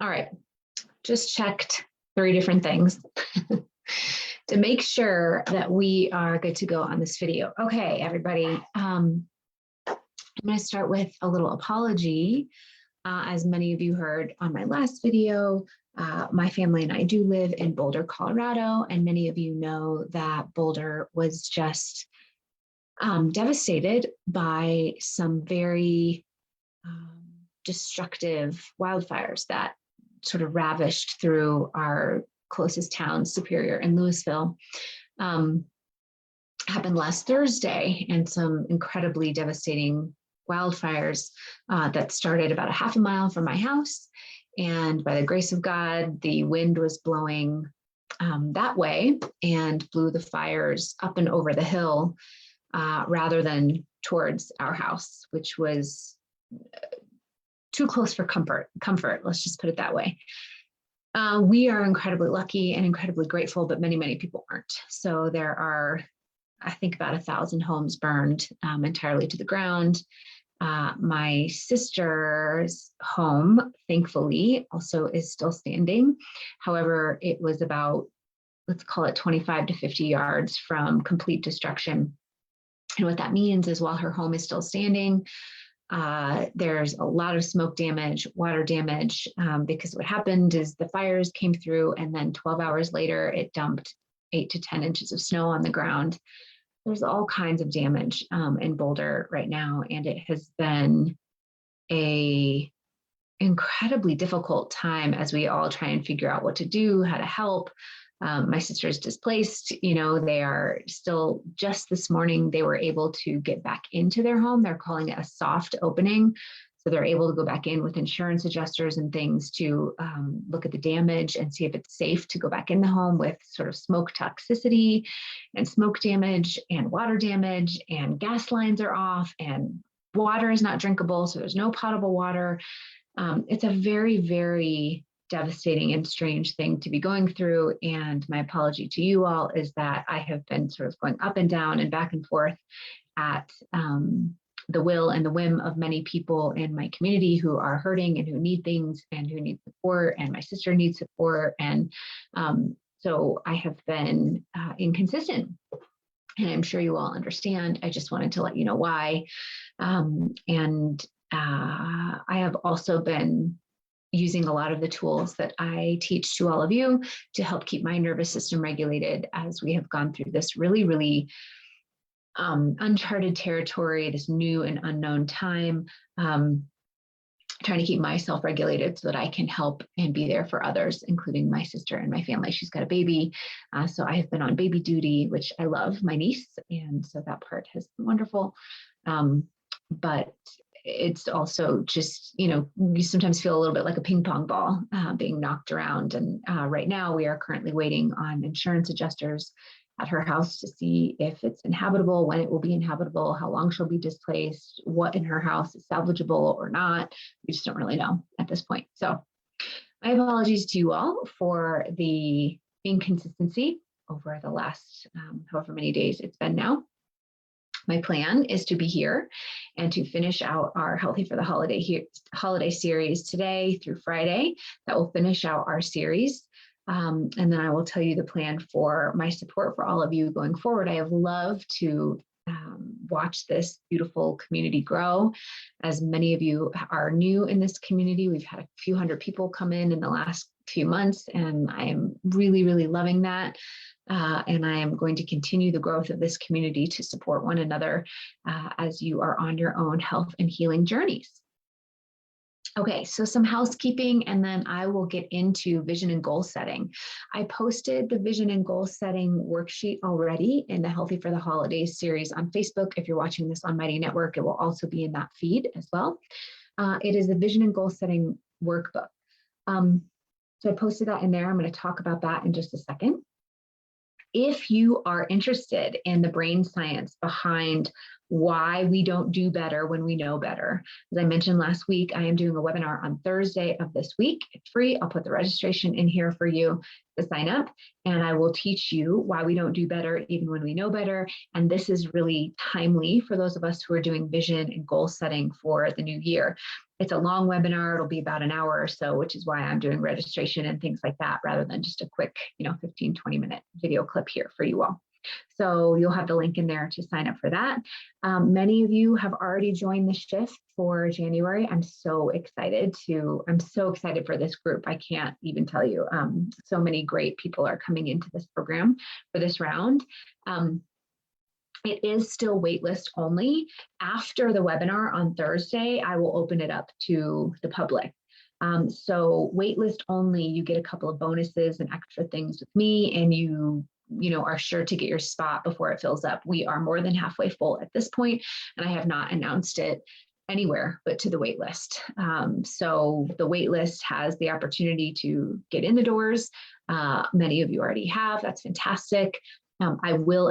All right, just checked 3 different things to make sure that we are good to go on this video. Okay, everybody, I'm going to start with a little apology. As many of you heard on my last video, my family and I do live in Boulder, Colorado, and many of you know that Boulder was just devastated by some very destructive wildfires that sort of ravished through our closest towns, Superior and Louisville. Happened last Thursday, and some incredibly devastating wildfires that started about a half a mile from my house. And by the grace of God, the wind was blowing that way and blew the fires up and over the hill rather than towards our house, which was too close for comfort. Let's just put it that way. We are incredibly lucky and incredibly grateful, but many, many people aren't. So there are, I think, about 1,000 homes burned entirely to the ground. My sister's home, thankfully, also is still standing. However, it was about, let's call it 25 to 50 yards from complete destruction. And what that means is while her home is still standing, there's a lot of smoke damage, water damage, because what happened is the fires came through and then 12 hours later, it dumped 8 to 10 inches of snow on the ground. There's all kinds of damage in Boulder right now, and it has been a incredibly difficult time as we all try and figure out what to do, how to help. My sister is displaced. They are still, just this morning, they were able to get back into their home. They're calling it a soft opening. So they're able to go back in with insurance adjusters and things to look at the damage and see if it's safe to go back in the home with sort of smoke toxicity and smoke damage and water damage, and gas lines are off and water is not drinkable. So there's no potable water. It's a very, very devastating and strange thing to be going through. And my apology to you all is that I have been sort of going up and down and back and forth at the will and the whim of many people in my community who are hurting and who need things and who need support, and my sister needs support. And so I have been inconsistent, and I'm sure you all understand. I just wanted to let you know why. I have also been using a lot of the tools that I teach to all of you to help keep my nervous system regulated as we have gone through this really, really uncharted territory, this new and unknown time, trying to keep myself regulated so that I can help and be there for others, including my sister and my family. She's got a baby. So I have been on baby duty, which I love, my niece. And so that part has been wonderful. But it's also just, you sometimes feel a little bit like a ping pong ball being knocked around. And right now we are currently waiting on insurance adjusters at her house to see if it's inhabitable, when it will be inhabitable, how long she'll be displaced, what in her house is salvageable or not. We just don't really know at this point. So my apologies to you all for the inconsistency over the last however many days it's been now. My plan is to be here and to finish out our Healthy for the Holiday series today through Friday. That will finish out our series. And then I will tell you the plan for my support for all of you going forward. I have loved to watch this beautiful community grow. As many of you are new in this community, we've had a few hundred people come in the last few months, and I am really, really loving that. And I am going to continue the growth of this community to support one another as you are on your own health and healing journeys. Okay, so some housekeeping, and then I will get into vision and goal setting. I posted the vision and goal setting worksheet already in the Healthy for the Holidays series on Facebook. If you're watching this on Mighty Network, it will also be in that feed as well. It is the vision and goal setting workbook. So I posted that in there. I'm going to talk about that in just a second. If you are interested in the brain science behind why we don't do better when we know better, as I mentioned last week, I am doing a webinar on Thursday of this week. It's free. I'll put the registration in here for you. to sign up, and I will teach you why we don't do better even when we know better. And this is really timely for those of us who are doing vision and goal setting for the new year. It's a long webinar. It'll be about an hour or so, which is why I'm doing registration and things like that rather than just a quick, 15, 20-minute video clip here for you all. So you'll have the link in there to sign up for that. Many of you have already joined the shift for January. I'm so excited for this group. I can't even tell you. So many great people are coming into this program for this round. It is still waitlist only. After the webinar on Thursday, I will open it up to the public. So waitlist only, you get a couple of bonuses and extra things with me, and you are sure to get your spot before it fills up. We are more than halfway full at this point, and I have not announced it anywhere but to the wait list. So the wait list has the opportunity to get in the doors. Many of you already have. That's fantastic. I will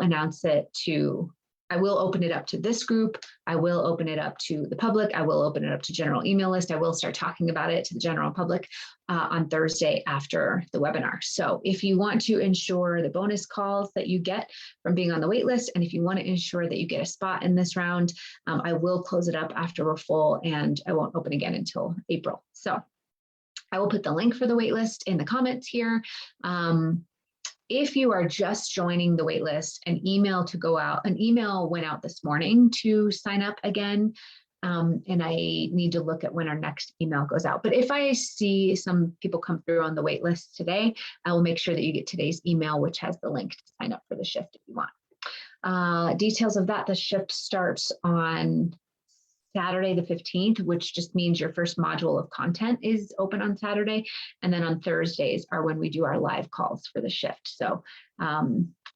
open it up to this group. I will open it up to the public. I will open it up to general email list. I will start talking about it to the general public on Thursday after the webinar. So if you want to ensure the bonus calls that you get from being on the wait list, and if you want to ensure that you get a spot in this round, I will close it up after we're full, and I won't open again until April. So I will put the link for the wait list in the comments here. If you are just joining the waitlist, an email went out this morning to sign up again. And I need to look at when our next email goes out. But if I see some people come through on the waitlist today, I will make sure that you get today's email, which has the link to sign up for the shift if you want. Details of that, the shift starts on Saturday the 15th, which just means your first module of content is open on Saturday. And then on Thursdays are when we do our live calls for the shift. So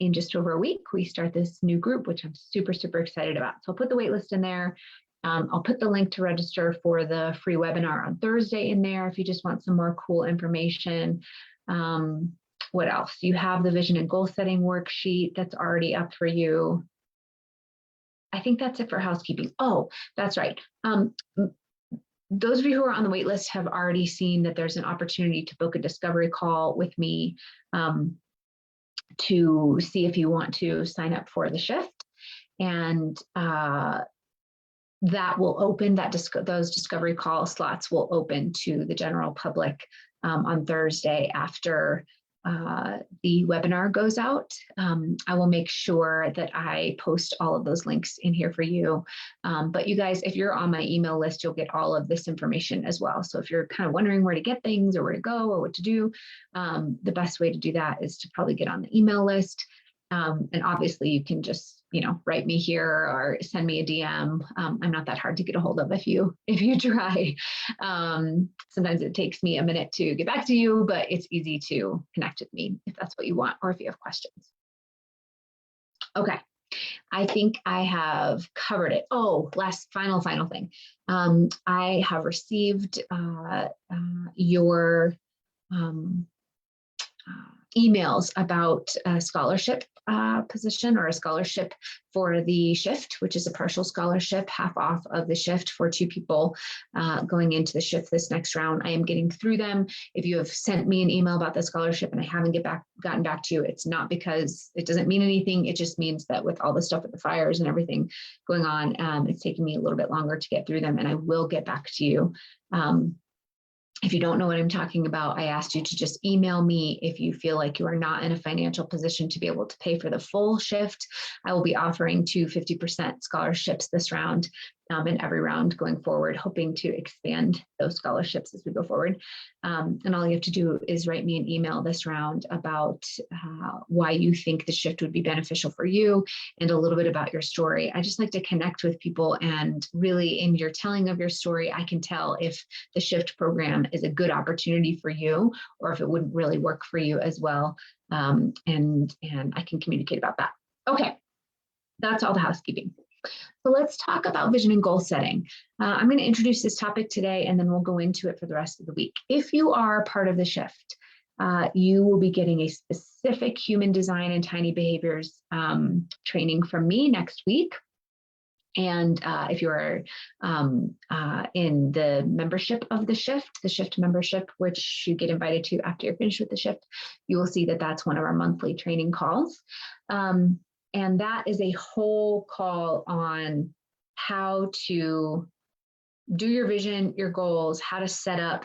in just over a week, we start this new group, which I'm super, super excited about. So I'll put the waitlist in there. I'll put the link to register for the free webinar on Thursday in there if you just want some more cool information. What else? You have the vision and goal setting worksheet that's already up for you. I think that's it for housekeeping. Oh, that's right. Those of you who are on the wait list have already seen that there's an opportunity to book a discovery call with me to see if you want to sign up for the shift. And that will open, those discovery call slots will open to the general public on Thursday after the webinar goes out. I will make sure that I post all of those links in here for you. But you guys, if you're on my email list, you'll get all of this information as well. So if you're kind of wondering where to get things or where to go or what to do, the best way to do that is to probably get on the email list. And obviously you can just, write me here or send me a DM. I'm not that hard to get a hold of if you try. Sometimes it takes me a minute to get back to you, but it's easy to connect with me if that's what you want or if you have questions. Okay. I think I have covered it. Oh, final thing. I have received your emails about a scholarship position or a scholarship for the shift, which is a partial scholarship, half off of the shift for 2 people going into the shift this next round. I am getting through them. If you have sent me an email about the scholarship and I haven't gotten back to you, it's not because it doesn't mean anything. It just means that with all the stuff with the fires and everything going on, it's taking me a little bit longer to get through them, and I will get back to you. If you don't know what I'm talking about, I asked you to just email me if you feel like you are not in a financial position to be able to pay for the full shift. I will be offering 2 50% scholarships this round and every round going forward, hoping to expand those scholarships as we go forward. And all you have to do is write me an email this round about why you think the shift would be beneficial for you and a little bit about your story. I just like to connect with people, and really in your telling of your story, I can tell if the shift program is a good opportunity for you or if it wouldn't really work for you as well. And I can communicate about that. Okay, that's all the housekeeping. So let's talk about vision and goal setting. I'm going to introduce this topic today, and then we'll go into it for the rest of the week. If you are part of the shift, you will be getting a specific human design and tiny behaviors training from me next week. And if you're in the membership of the shift membership, which you get invited to after you're finished with the shift, you will see that that's one of our monthly training calls. And that is a whole call on how to do your vision, your goals, how to set up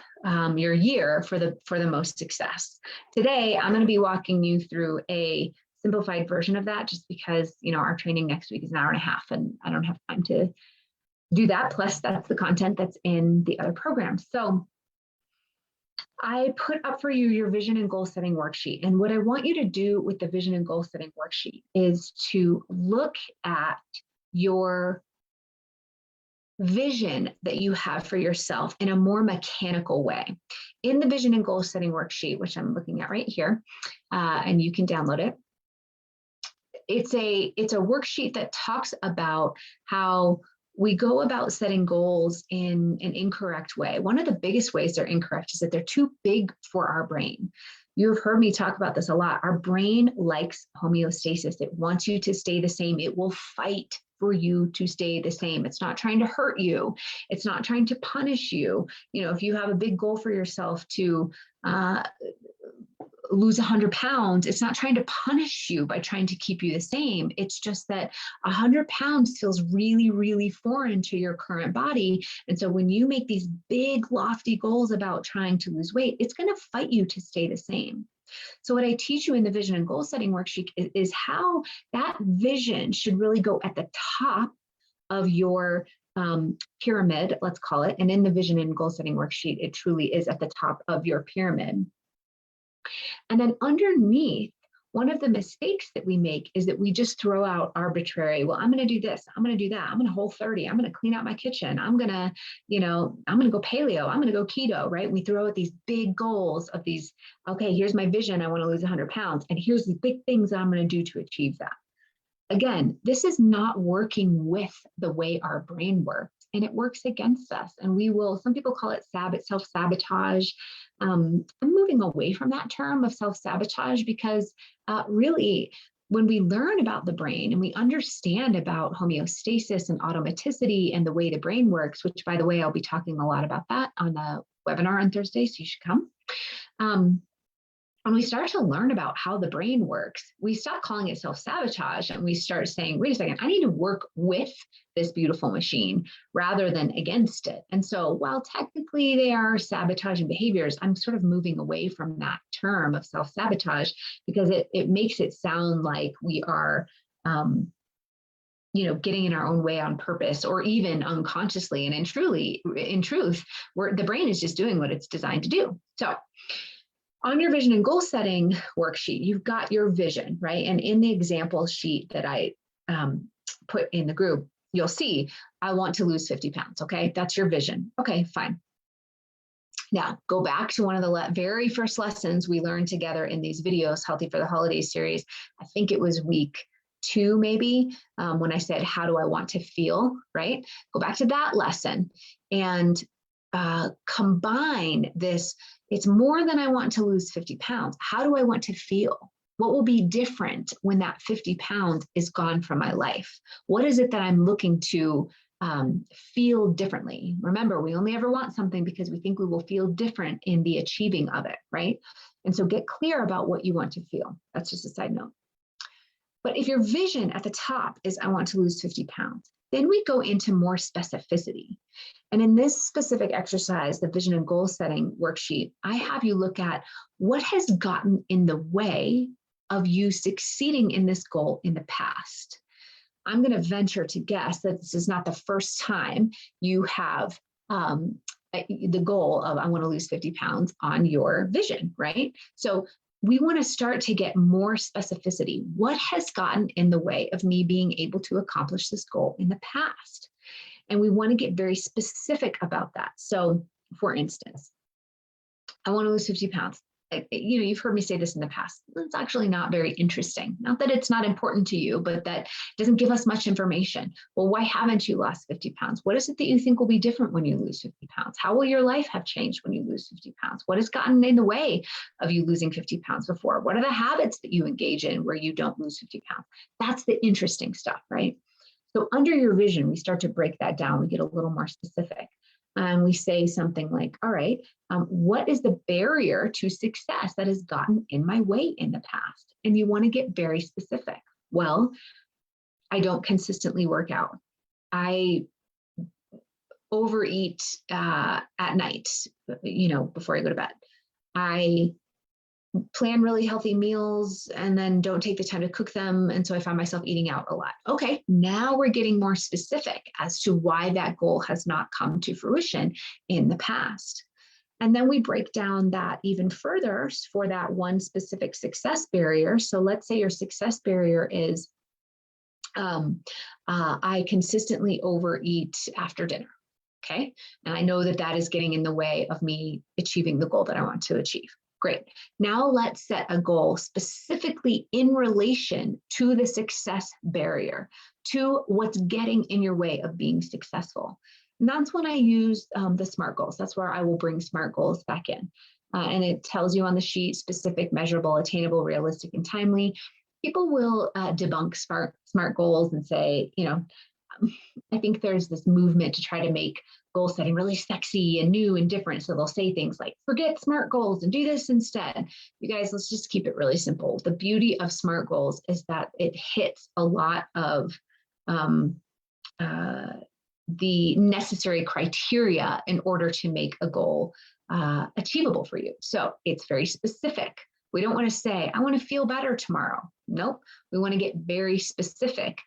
your year for the most success. Today, I'm going to be walking you through a simplified version of that, just because, you know, our training next week is an hour and a half and I don't have time to do that. Plus, that's the content that's in the other programs. So I put up for you your vision and goal setting worksheet. And what I want you to do with the vision and goal setting worksheet is to look at your vision that you have for yourself in a more mechanical way. In the vision and goal setting worksheet, which I'm looking at right here, and you can download it. It's a worksheet that talks about how we go about setting goals in an incorrect way. One of the biggest ways they're incorrect is that they're too big for our brain. You've heard me talk about this a lot. Our brain likes homeostasis. It wants you to stay the same. It will fight for you to stay the same. It's not trying to hurt you. It's not trying to punish you. You know, if you have a big goal for yourself to lose 100 pounds, it's not trying to punish you by trying to keep you the same. It's just that 100 pounds feels really, really foreign to your current body. And so when you make these big, lofty goals about trying to lose weight, it's going to fight you to stay the same. So what I teach you in the vision and goal setting worksheet is how that vision should really go at the top of your pyramid, let's call it. And in the vision and goal setting worksheet, it truly is at the top of your pyramid. And then underneath, one of the mistakes that we make is that we just throw out arbitrary, well, I'm going to do this, I'm going to do that, I'm going to Whole30, I'm going to clean out my kitchen, I'm going to, you know, I'm going to go paleo, I'm going to go keto, right? We throw out these big goals of these, okay, here's my vision, I want to lose 100 pounds, and here's the big things that I'm going to do to achieve that. Again, this is not working with the way our brain works, and it works against us. And we will, some people call it self-sabotage. I'm moving away from that term of self-sabotage because really, when we learn about the brain and we understand about homeostasis and automaticity and the way the brain works, which, by the way, I'll be talking a lot about that on the webinar on Thursday, so you should come. When we start to learn about how the brain works, we stop calling it self-sabotage and we start saying, wait a second, I need to work with this beautiful machine rather than against it. And so while technically they are sabotaging behaviors, I'm sort of moving away from that term of self-sabotage because it makes it sound like we are, you know, getting in our own way on purpose or even unconsciously. And in truth, the brain is just doing what it's designed to do. So on your vision and goal setting worksheet, you've got your vision, right? And in the example sheet that I put in the group, you'll see, I want to lose 50 pounds, okay? That's your vision. Okay, fine. Now, go back to one of the very first lessons we learned together in these videos, Healthy for the Holidays series. I think it was week 2, maybe, when I said, how do I want to feel, right? Go back to that lesson and combine this. It's more than I want to lose 50 pounds. How do I want to feel? What will be different when that 50 pounds is gone from my life? What is it that I'm looking to feel differently? Remember, we only ever want something because we think we will feel different in the achieving of it, right? And so get clear about what you want to feel. That's just a side note. But if your vision at the top is, I want to lose 50 pounds, then we go into more specificity. And in this specific exercise, the vision and goal setting worksheet, I have you look at what has gotten in the way of you succeeding in this goal in the past. I'm going to venture to guess that this is not the first time you have the goal of, I want to lose 50 pounds on your vision, right? So we want to start to get more specificity. What has gotten in the way of me being able to accomplish this goal in the past? And we want to get very specific about that. So for instance, I want to lose 50 pounds. You know, you've heard me say this in the past. It's actually not very interesting. Not that it's not important to you, but that doesn't give us much information. Well, why haven't you lost 50 pounds? What is it that you think will be different when you lose 50 pounds? How will your life have changed when you lose 50 pounds? What has gotten in the way of you losing 50 pounds before? What are the habits that you engage in where you don't lose 50 pounds? That's the interesting stuff, right? So under your vision, we start to break that down. We get a little more specific. And we say something like, all right, what is the barrier to success that has gotten in my way in the past? And you want to get very specific. Well, I don't consistently work out. I overeat at night, before I go to bed. I plan really healthy meals and then don't take the time to cook them. And so I find myself eating out a lot. Okay, now we're getting more specific as to why that goal has not come to fruition in the past. And then we break down that even further for that one specific success barrier. So let's say your success barrier is, I consistently overeat after dinner. Okay. And I know that that is getting in the way of me achieving the goal that I want to achieve. Great. Now let's set a goal specifically in relation to the success barrier, to what's getting in your way of being successful. And that's when I use the SMART goals. That's where I will bring SMART goals back in. And it tells you on the sheet, specific, measurable, attainable, realistic, and timely. People will debunk SMART goals and say, I think there's this movement to try to make goal setting really sexy and new and different. So they'll say things like, forget SMART goals and do this instead. You guys, let's just keep it really simple. The beauty of SMART goals is that it hits a lot of the necessary criteria in order to make a goal achievable for you. So it's very specific. We don't want to say, I want to feel better tomorrow. Nope. We want to get very specific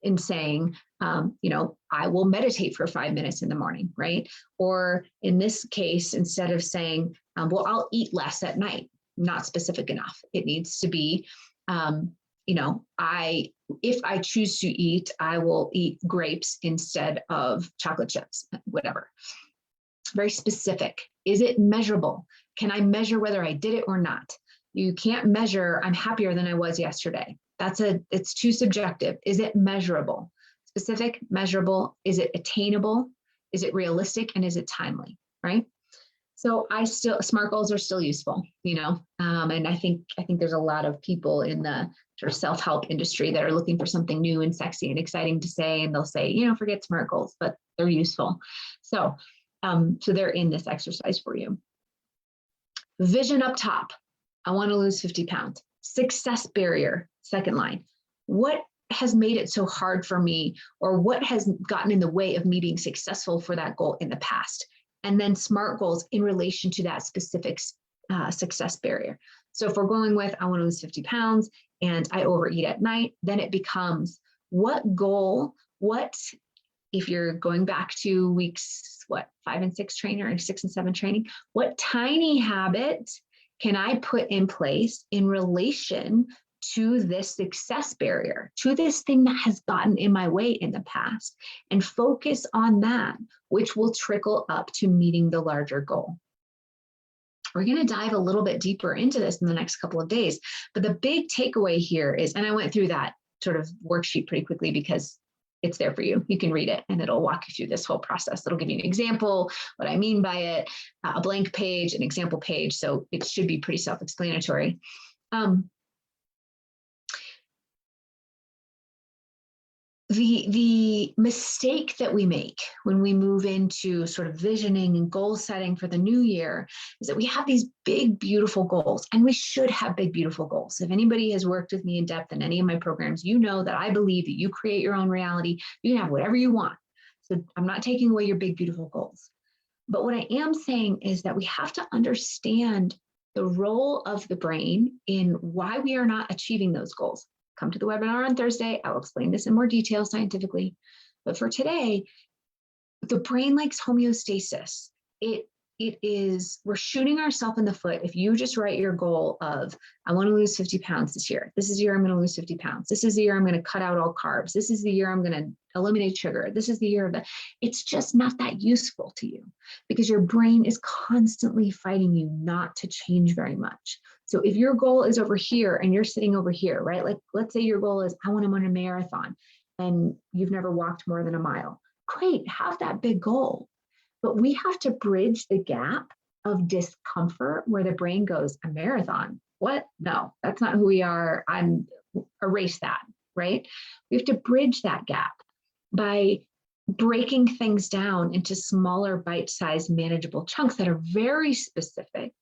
in saying, I will meditate for 5 minutes in the morning, right? Or in this case, instead of saying, I'll eat less at night, not specific enough. It needs to be, if I choose to eat, I will eat grapes instead of chocolate chips, whatever. Very specific. Is it measurable? Can I measure whether I did it or not? You can't measure, I'm happier than I was yesterday. It's too subjective. Is it measurable? Specific, measurable. Is it attainable? Is it realistic? And is it timely, right? So SMART goals are still useful, and I think there's a lot of people in the sort of self-help industry that are looking for something new and sexy and exciting to say, and they'll say, forget SMART goals, but they're useful. So they're in this exercise for you. Vision up top. I want to lose 50 pounds. Success barrier, second line. What has made it so hard for me, or what has gotten in the way of me being successful for that goal in the past? And then SMART goals in relation to that specific success barrier. So if we're going with, I want to lose 50 pounds and I overeat at night, then it becomes what if you're going back to weeks, 5 and 6 training or 6 and 7 training, what tiny habit can I put in place in relation to this success barrier, to this thing that has gotten in my way in the past, and focus on that, which will trickle up to meeting the larger goal. We're going to dive a little bit deeper into this in the next couple of days. But the big takeaway here is, and I went through that sort of worksheet pretty quickly because it's there for you. You can read it and it'll walk you through this whole process. It'll give you an example, what I mean by it, a blank page, an example page. So it should be pretty self-explanatory. The mistake that we make when we move into sort of visioning and goal setting for the new year is that we have these big, beautiful goals, and we should have big, beautiful goals. If anybody has worked with me in depth in any of my programs, you know that I believe that you create your own reality. You can have whatever you want. So I'm not taking away your big, beautiful goals. But what I am saying is that we have to understand the role of the brain in why we are not achieving those goals. Come to the webinar on Thursday. I'll explain this in more detail scientifically. But for today, the brain likes homeostasis. We're shooting ourselves in the foot if you just write your goal of, I want to lose 50 pounds this year. This is the year I'm going to lose 50 pounds. This is the year I'm going to cut out all carbs. This is the year I'm going to eliminate sugar. This is the year of that. It's just not that useful to you because your brain is constantly fighting you not to change very much. So if your goal is over here and you're sitting over here, right? Like, let's say your goal is, I want to run a marathon and you've never walked more than a mile. Great, have that big goal. But we have to bridge the gap of discomfort where the brain goes, a marathon? What? No, that's not who we are. Erase that, right? We have to bridge that gap. by breaking things down into smaller bite-sized manageable chunks that are very specific,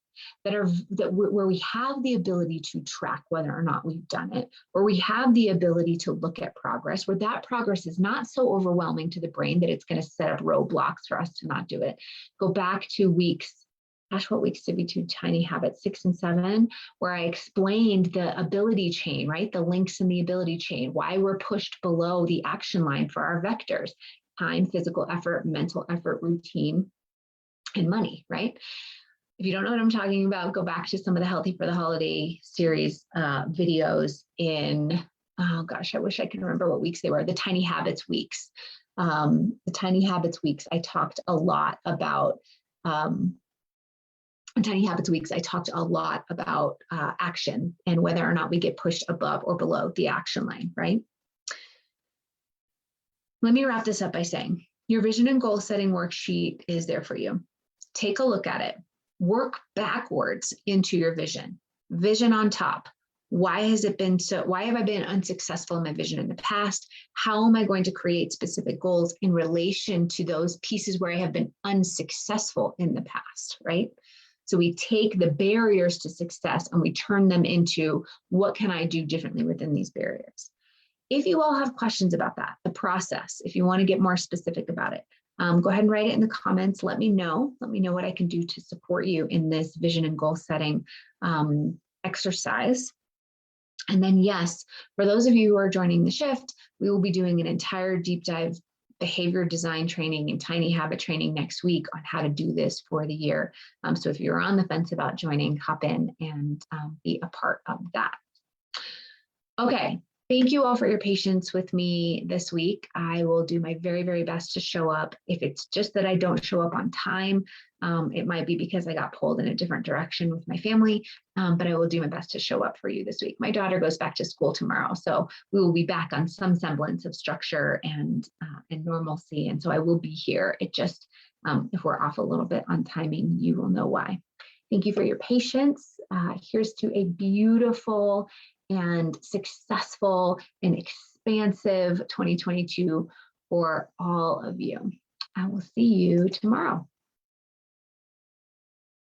where we have the ability to track whether or not we've done it, or we have the ability to look at progress, where that progress is not so overwhelming to the brain that it's going to set up roadblocks for us to not do it. Go back to weeks, gosh, what weeks did we do Tiny Habits, 6 and 7, where I explained the ability chain, right? The links in the ability chain, why we're pushed below the action line for our vectors: time, physical effort, mental effort, routine, and money, right? If you don't know what I'm talking about, go back to some of the Healthy for the Holiday series videos in, oh gosh, I wish I could remember what weeks they were, the Tiny Habits weeks. The Tiny Habits weeks, I talked a lot about, Tiny Habits weeks, I talked a lot about action and whether or not we get pushed above or below the action line, right? Let me wrap this up by saying your vision and goal setting worksheet is there for you. Take a look at it. Work backwards into your vision. Vision on top. Why have I been unsuccessful in my vision in the past? How am I going to create specific goals in relation to those pieces where I have been unsuccessful in the past, right? So we take the barriers to success and we turn them into, what can I do differently within these barriers? If you all have questions about that, the process, if you want to get more specific about it, go ahead and write it in the comments. Let me know. Let me know what I can do to support you in this vision and goal setting exercise. And then, yes, for those of you who are joining the shift, we will be doing an entire deep dive behavior design training and tiny habit training next week on how to do this for the year. So if you're on the fence about joining, hop in and be a part of that. Okay. Thank you all for your patience with me this week. I will do my very, very best to show up. If it's just that I don't show up on time, it might be because I got pulled in a different direction with my family, but I will do my best to show up for you this week. My daughter goes back to school tomorrow, so we will be back on some semblance of structure and normalcy. And so I will be here. It just, if we're off a little bit on timing, you will know why. Thank you for your patience. Here's to a beautiful and successful and expansive 2022 for all of you. I will see you tomorrow.